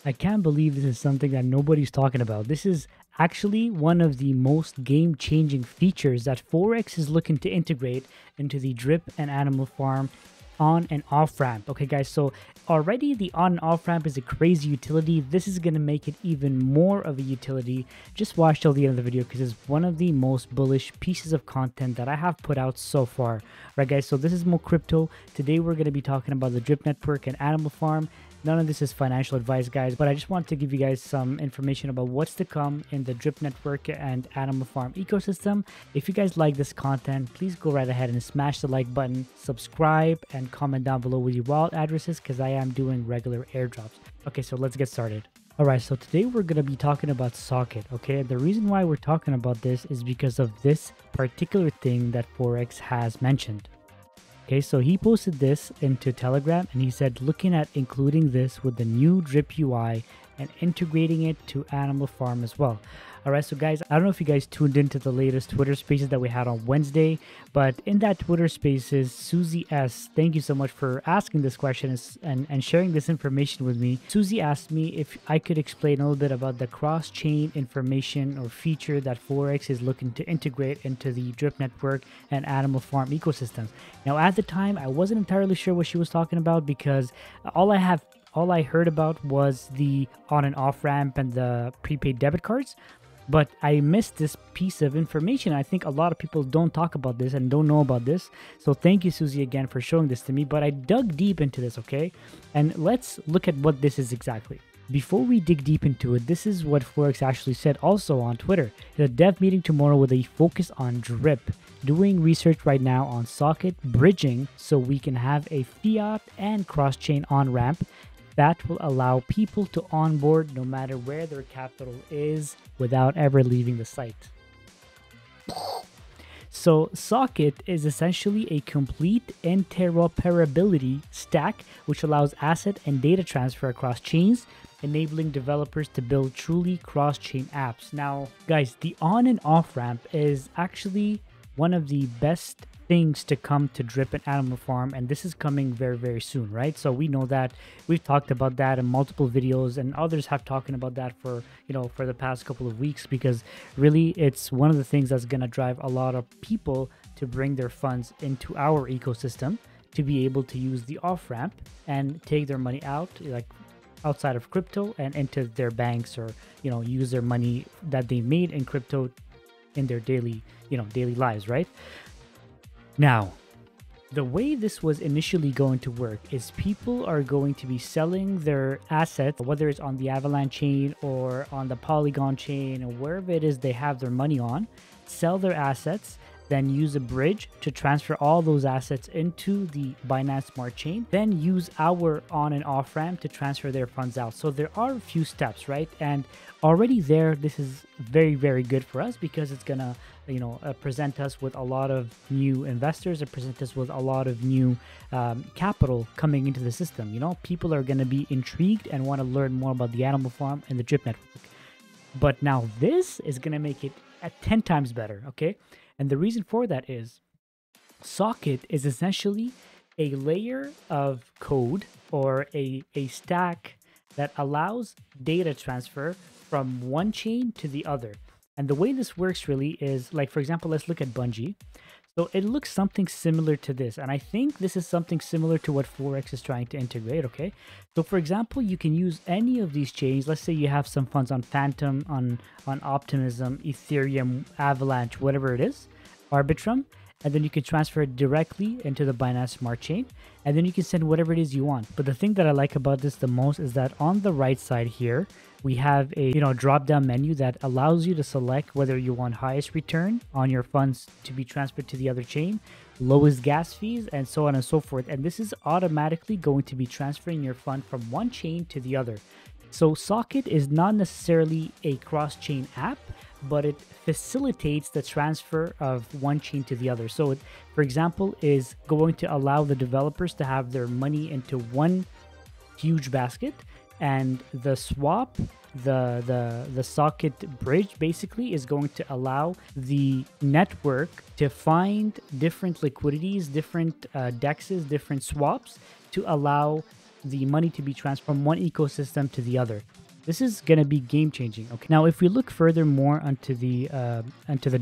I can't believe this is something that nobody's talking about. This is actually one of the most game-changing features that Forex is looking to integrate into the drip and animal farm on and off ramp. Okay, guys, so already the on and off ramp is a crazy utility. This is going to make it even more of a utility. Just watch till the end of the video because it's one of the most bullish pieces of content that I have put out so far. Right, guys, so this is more crypto. Today we're going to be talking about the drip network and animal farm. None of this is financial advice, guys, but I just want to give you guys some information about what's to come in the drip network and animal farm ecosystem. If you guys like this content, please go right ahead and smash the like button, subscribe, and comment down below with your wallet addresses because I am doing regular airdrops. Okay, so let's get started. Alright, so today we're going to be talking about Socket, okay? The reason why we're talking about this is because of this particular thing that Forex has mentioned. Okay, so he posted this into Telegram and he said looking at including this with the new drip UI and integrating it to Animal Farm as well. All right, so guys, I don't know if you guys tuned into the latest Twitter Spaces that we had on Wednesday, but in that Twitter Spaces, Susie S, thank you so much for asking this question and sharing this information with me. Susie asked me if I could explain a little bit about the cross-chain information or feature that Forex is looking to integrate into the drip network and Animal Farm ecosystems. Now, at the time, I wasn't entirely sure what she was talking about because all I heard about was the on and off ramp and the prepaid debit cards. But I missed this piece of information. I think a lot of people don't talk about this and don't know about this. So thank you, Susie, again for showing this to me. But I dug deep into this, okay? And let's look at what this is exactly. Before we dig deep into it, this is what Forex actually said also on Twitter. A dev meeting tomorrow with a focus on drip. Doing research right now on socket bridging so we can have a fiat and cross-chain on-ramp that will allow people to onboard no matter where their capital is without ever leaving the site. So Socket is essentially a complete interoperability stack which allows asset and data transfer across chains, enabling developers to build truly cross-chain apps. Now, guys, the on and off ramp is actually one of the best things to come to drip and animal farm, and this is coming very, very soon, right? So we know that we've talked about that in multiple videos, and others have talking about that for for the past couple of weeks, because really it's one of the things that's going to drive a lot of people to bring their funds into our ecosystem to be able to use the off ramp and take their money out, like outside of crypto and into their banks, or use their money that they made in crypto in their daily lives, right? Now, the way this was initially going to work is people are going to be selling their assets, whether it's on the Avalanche chain or on the Polygon chain or wherever it is they have their money on, sell their assets, then use a bridge to transfer all those assets into the Binance Smart Chain, then use our on and off ramp to transfer their funds out. So there are a few steps, right? And already there, this is very, very good for us because it's gonna present us with a lot of new investors, and present us with a lot of new capital coming into the system. People are going to be intrigued and want to learn more about the animal farm and the drip network. But now this is going to make it at 10 times better, okay? And the reason for that is Socket is essentially a layer of code or a stack that allows data transfer from one chain to the other. And the way this works really is, like, for example, let's look at Bungie. So it looks something similar to this. And I think this is something similar to what Forex is trying to integrate, okay? So for example, you can use any of these chains. Let's say you have some funds on Phantom, on Optimism, Ethereum, Avalanche, whatever it is, Arbitrum. And then you can transfer it directly into the Binance Smart Chain. And then you can send whatever it is you want. But the thing that I like about this the most is that on the right side here, we have a drop-down menu that allows you to select whether you want highest return on your funds to be transferred to the other chain, lowest gas fees, and so on and so forth. And this is automatically going to be transferring your fund from one chain to the other. So Socket is not necessarily a cross-chain app, but it facilitates the transfer of one chain to the other. So it, for example, is going to allow the developers to have their money into one huge basket, and the swap, the socket bridge basically is going to allow the network to find different liquidities, different dexes, different swaps to allow the money to be transferred from one ecosystem to the other. This is going to be game changing. Okay. Now, if we look further more onto the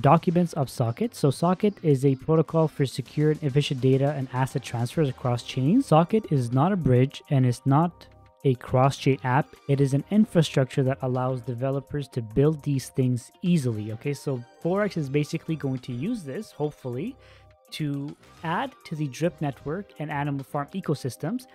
documents of Socket, so Socket is a protocol for secure and efficient data and asset transfers across chains. Socket is not a bridge and is not a cross-chain app. It is an infrastructure that allows developers to build these things easily. Okay, so Forex is basically going to use this, hopefully, to add to the Drip network and Animal Farm ecosystems.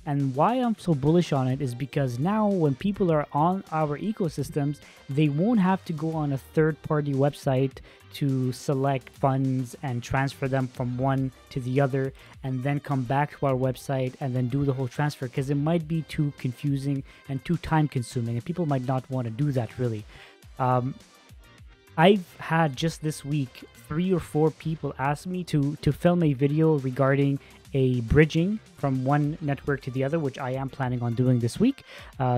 And why I'm so bullish on it is because now when people are on our ecosystems, they won't have to go on a third-party website to select funds and transfer them from one to the other and then come back to our website and then do the whole transfer, because it might be too confusing and too time-consuming, and people might not want to do that really. I've had just this week 3 or 4 people ask me to film a video regarding a bridging from one network to the other, which I am planning on doing this week.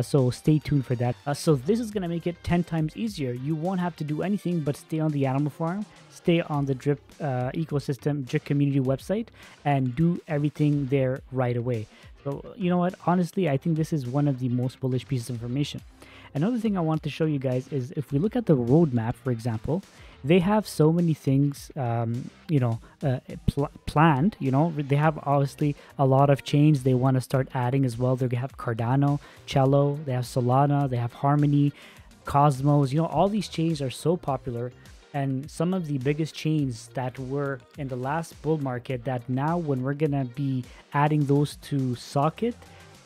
So stay tuned for that. So this is going to make it 10 times easier. You won't have to do anything but stay on the Animal Farm, stay on the Drip ecosystem, Drip community website, and do everything there right away. So you know what? Honestly, I think this is one of the most bullish pieces of information. Another thing I want to show you guys is if we look at the roadmap, for example, they have so many things, planned. They have obviously a lot of chains they want to start adding as well. They have Cardano, Cello, they have Solana, they have Harmony, Cosmos. All these chains are so popular. And some of the biggest chains that were in the last bull market, that now when we're going to be adding those to Socket,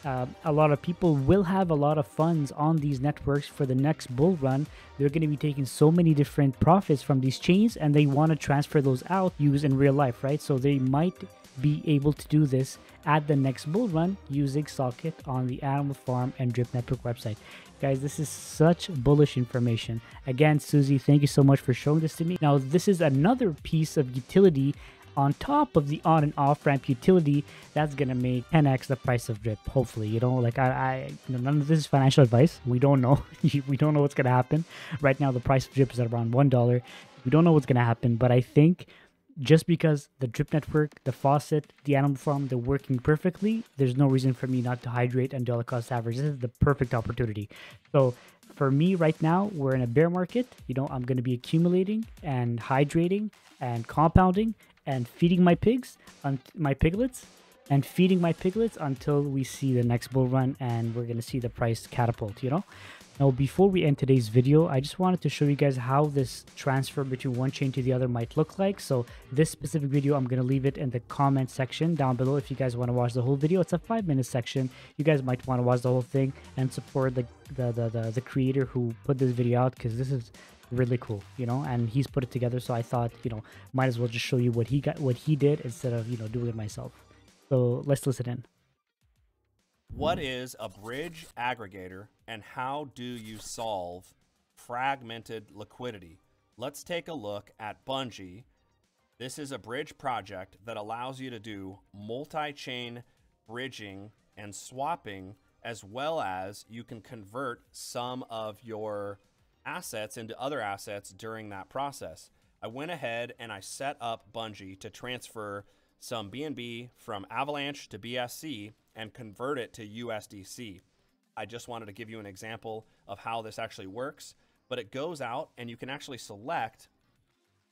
a lot of people will have a lot of funds on these networks for the next bull run. They're going to be taking so many different profits from these chains, and they want to transfer those out, use in real life, right? So they might be able to do this at the next bull run using Socket on the Animal Farm and Drip Network website. Guys, this is such bullish information. Again, Susie, thank you so much for showing this to me. Now, this is another piece of utility on top of the on and off ramp utility that's gonna make 10x the price of Drip. Hopefully, none of this is financial advice. We don't know. We don't know what's gonna happen. Right now, the price of Drip is at around $1. We don't know what's gonna happen, but I think just because the Drip network, the faucet, the Animal Farm, they're working perfectly, there's no reason for me not to hydrate and dollar cost average. This is the perfect opportunity. So for me right now, we're in a bear market. I'm gonna be accumulating and hydrating and compounding and feeding my piglets, until we see the next bull run and we're going to see the price catapult, Now, before we end today's video, I just wanted to show you guys how this transfer between one chain to the other might look like. So this specific video, I'm going to leave it in the comment section down below if you guys want to watch the whole video. It's a 5-minute section. You guys might want to watch the whole thing and support the creator who put this video out, because this is really cool, and he's put it together. So I thought, might as well just show you what he did instead of, doing it myself. So let's listen in. What is a bridge aggregator and how do you solve fragmented liquidity? Let's take a look at Bungie. This is a bridge project that allows you to do multi-chain bridging and swapping, as well as you can convert some of your assets into other assets during that process. I went ahead and I set up Bungie to transfer some BNB from Avalanche to BSC and convert it to USDC. I just wanted to give you an example of how this actually works, but it goes out and you can actually select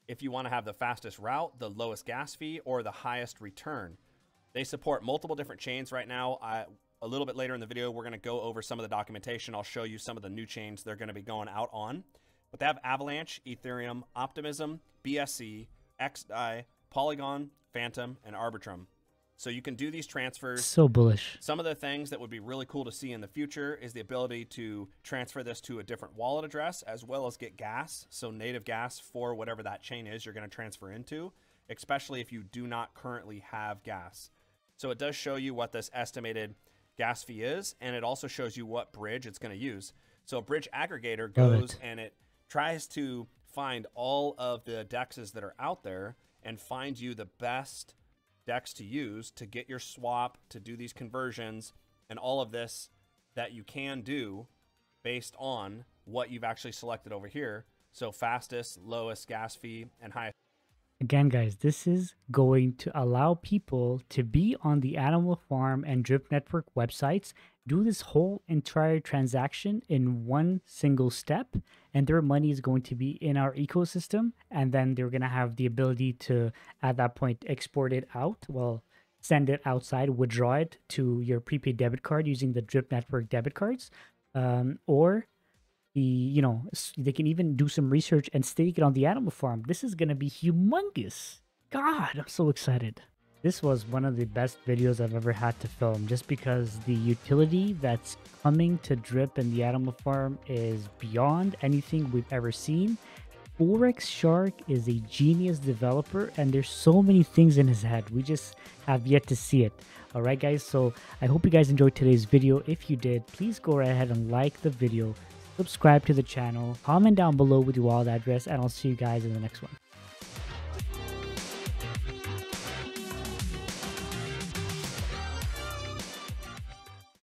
if you want to have the fastest route, the lowest gas fee, or the highest return. They support multiple different chains right now. A little bit later in the video, we're going to go over some of the documentation. I'll show you some of the new chains they're going to be going out on. But they have Avalanche, Ethereum, Optimism, BSC, XDAI, Polygon, Phantom, and Arbitrum. So you can do these transfers. So bullish. Some of the things that would be really cool to see in the future is the ability to transfer this to a different wallet address, as well as get gas. So native gas for whatever that chain is you're going to transfer into, especially if you do not currently have gas. So it does show you what this estimated gas fee is, and it also shows you what bridge it's going to use. So a bridge aggregator goes and it tries to find all of the dexes that are out there and find you the best DEX to use to get your swap, to do these conversions, and all of this that you can do based on what you've actually selected over here. So fastest, lowest gas fee, and highest. Again, guys, this is going to allow people to be on the Animal Farm and Drip Network websites, do this whole entire transaction in one single step, and their money is going to be in our ecosystem. And then they're going to have the ability to, at that point, export it out. Well, send it outside, withdraw it to your prepaid debit card using the Drip Network debit cards, or they can even do some research and stake it on the Animal Farm. This is going to be humongous. God, I'm so excited. This was one of the best videos I've ever had to film, just because the utility that's coming to Drip and the Animal Farm is beyond anything we've ever seen. Forex Shark is a genius developer, and there's so many things in his head. We just have yet to see it. All right, guys, so I hope you guys enjoyed today's video. If you did, please go right ahead and like the video, subscribe to the channel, comment down below with your wallet address, and I'll see you guys in the next one.